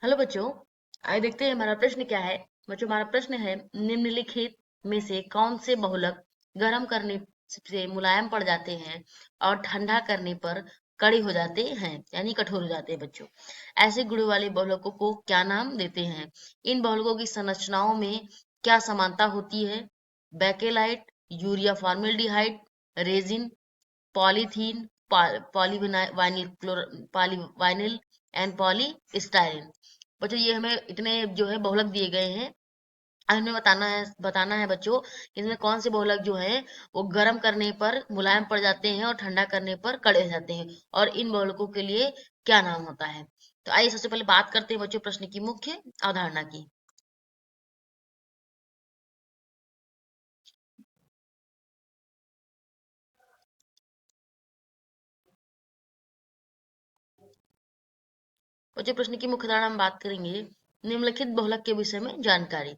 Hello बच्चों। आइए देखते हैं हमारा प्रश्न क्या है। बच्चों, हमारा प्रश्न है, निम्नलिखित में से कौन से बहुलक गर्म करने से मुलायम पड़ जाते हैं और ठंडा करने पर कड़े हो जाते हैं, यानी कठोर हो जाते हैं। बच्चों, ऐसे गुण वाले बहुलकों को क्या नाम देते हैं? इन बहुलकों की संरचनाओं में क्या समानता होती है? Bakelite, urea formaldehyde, resin, polythene, polyvinyl polyvinyl and polystyrene. बच्चों, ये हमें इतने जो है बहुलक दिए गए हैं। अब हमें बताना है बच्चों कि इसमें कौन से बहुलक जो है वो गर्म करने पर मुलायम पड़ जाते हैं और ठंडा करने पर कड़े हो जाते हैं, और इन बहुलकों के लिए क्या नाम होता है। तो आइए सबसे पहले बात करते हैं बच्चों प्रश्न की मुख्य अवधारणा की। बच्चों, प्रश्न की मुख्य धारणा हम बात करेंगे निम्नलिखित बहुलक के विषय में जानकारी।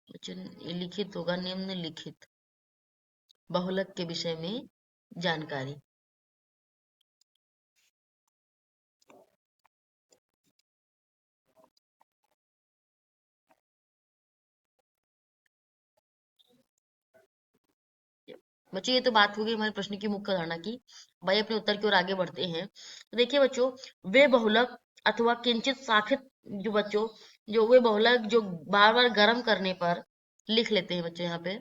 बच्चों, ये लिखित होगा, निम्नलिखित बहुलक के विषय में जानकारी। बच्चों, ये तो बात हो गई हमारे प्रश्न की मुख्य धारणा की। भाई अपने उत्तर की ओर आगे बढ़ते हैं। तो देखिए बच्चों, वे बहुलक अथवा किंचित शाखित, जो बच्चों, जो वे बहुलक जो बार बार गर्म करने पर, लिख लेते हैं बच्चों यहाँ पे,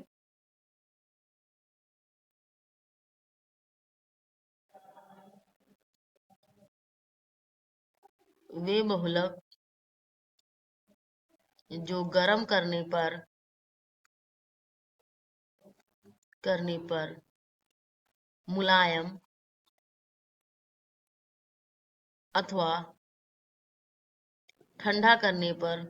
वे बहुलक जो गर्म करने पर मुलायम अथवा ठंडा करने पर,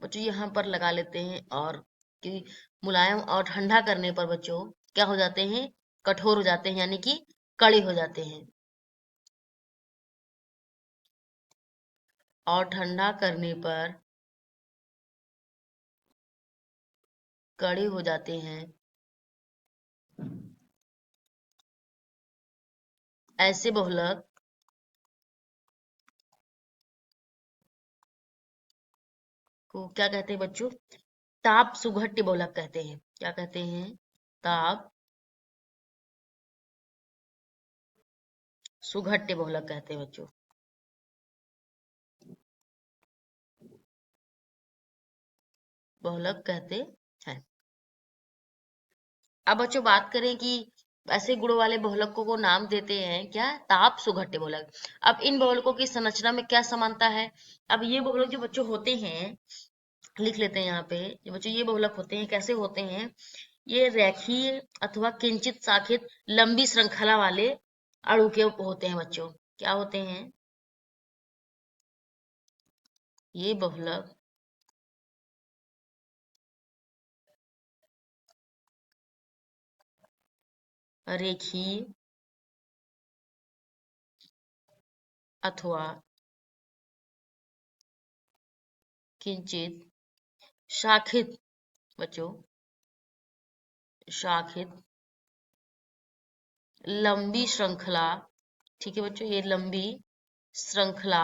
बच्चों यहाँ पर लगा लेते हैं, और कि मुलायम और ठंडा करने पर बच्चों क्या हो जाते हैं? कठोर हो जाते हैं, यानी कि कड़े हो जाते हैं। और ठंडा करने पर कड़े हो जाते हैं। ऐसे बहुलक को क्या कहते हैं बच्चों? ताप सुघट्य बहुलक कहते हैं। क्या कहते हैं? ताप सुघट्य बहुलक कहते हैं बच्चों। बहुलक कहते हैं। अब बच्चों बात करें कि ऐसे गुण वाले बहुलकों को नाम देते हैं क्या? ताप सुघट्य बहुलक। अब इन बहुलकों की संरचना में क्या समानता है? अब ये बहुलक जो बच्चों होते हैं, लिख लेते हैं यहाँ पे, जो बच्चों ये बहुलक होते हैं कैसे होते हैं? ये रेखीय अथवा किंचित शाखित लंबी श्रृंखला वाले अणु के होते हैं बच्चों। क्या होते हैं? ये बहुलक रेखीय अथवा किंचित शाखित, बच्चों शाखित लंबी श्रृंखला, ठीक है बच्चों, ये लंबी श्रृंखला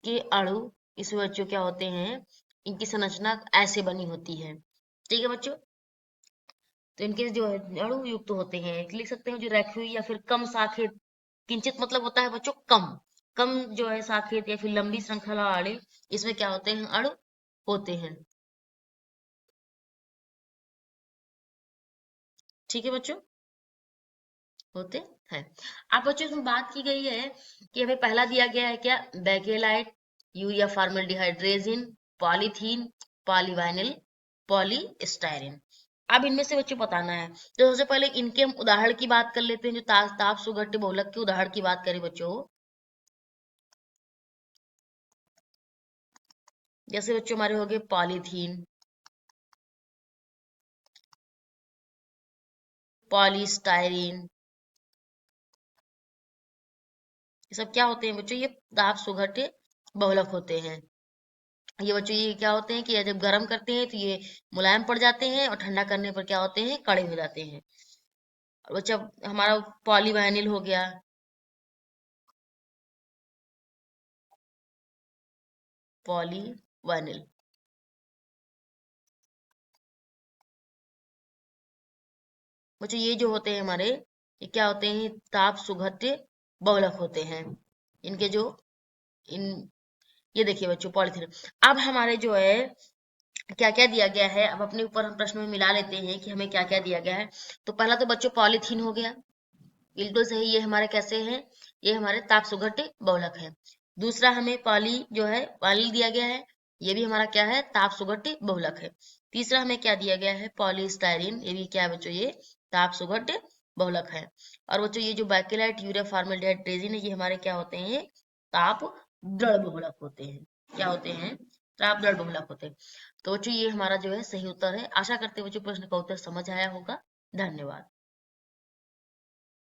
के अणु, इसमें बच्चों क्या होते हैं? इनकी संरचना ऐसे बनी होती है। ठीक है बच्चों, तो इनके जो अणु युक्त होते हैं, लिख सकते हैं जो रेखीय या फिर कम शाखित। किंचित मतलब होता है बच्चों कम, कम जो है शाखित या फिर लंबी श्रृंखला वाले, इसमें क्या होते हैं? अणु होते हैं। ठीक है बच्चों, होते हैं। अब बच्चों इसमें बात की गई है कि हमें पहला दिया गया है क्या? Bakelite, urea formaldehyde, resin, polythene, polyvinyl, polystyrene. अब इनमें से बच्चों बताना है। तो सबसे पहले इनके हम उदाहरण की बात कर लेते हैं। जो ताप सुगट्य बहुलक के उदाहरण की बात करें बच्चों, जैसे बच्चों हमारे हो गए पॉलीथीन, पॉलीस्टायरीन, ये सब क्या होते हैं बच्चों? ये ताप सुगट्य बहुलक होते हैं। ये बच्चों ये क्या होते हैं कि ये जब गर्म करते हैं तो ये मुलायम पड़ जाते हैं और ठंडा करने पर क्या होते हैं, कड़े हो जाते हैं। और बच्चा हमारा पॉलीवाइनिल हो गया। पॉलीवाइनिल बच्चों ये जो होते हैं हमारे, ये क्या होते हैं, ताप सुघट्य बहुलक होते हैं। इनके जो इन ये देखिए बच्चों पॉलीथीन। अब हमारे जो है क्या क्या दिया गया है, अब अपने ऊपर हम प्रश्न में मिला लेते हैं कि हमें क्या क्या दिया गया है। तो पहला तो बच्चों पॉलीथीन हो गया, बिल्कुल सही। ये हमारे कैसे हैं, ये हमारे ताप सुघट्य बहुलक है। दूसरा हमें पॉली जो है पॉली दिया गया है, ये भी हमारा क्या है, ताप सुघट्य बहुलक है। तीसरा हमें क्या दिया गया है, पॉलीस्टाइरीन, ये भी क्या है बच्चों, ये ताप सुघट्य बहुलक है। और बच्चों ये जो बैकेलाइट यूरिया फॉर्मल्डिहाइड रेजिन है, ये हमारे क्या होते हैं, ये ताप दृढ़ बहुलक होते हैं। क्या होते हैं, ताप दृढ़ बहुलक होते हैं। तो बच्चों ये हमारा जो है सही उत्तर है। आशा करते हैं बच्चों प्रश्न का उत्तर समझ आया होगा। धन्यवाद।